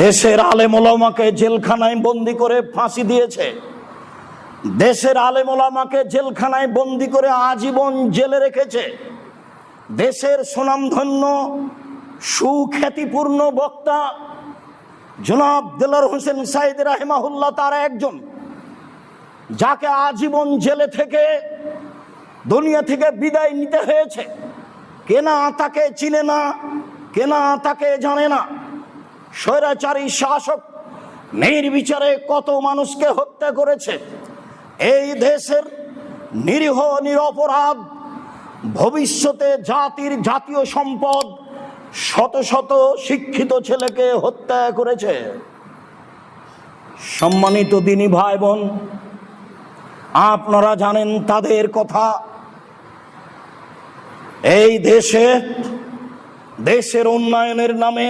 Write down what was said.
দেশের আলেম ওলামাকে জেলখানায় বন্দি করে ফাঁসি দিয়েছে, দেশের আলেম ওলামাকে জেলখানায় বন্দি করে আজীবন জেলে রেখেছে। দেশের সুনামধন্য সুখ্যাতিপূর্ণ বক্তা জনাব দেলোয়ার হোসেন সাঈদী রাহিমাহুল্লাহ তার একজন, যাকে আজীবন জেলে থেকে দুনিয়া থেকে বিদায় নিতে হয়েছে। কেনা তাকে চিনে না, কেনা তাকে জানে না। স্বৈরাচারী শাসক নির্বিচারে কত মানুষকে হত্যা করেছে। এই দেশের নিরীহ নিরপরাধ ভবিষ্যতে জাতীয় সম্পদ শত শত শিক্ষিত ছেলেকে হত্যা করেছে। সম্মানিত দিনী ভাই বোন, আপনারা জানেন তাদের কথা। এই দেশের উন্নয়নের নামে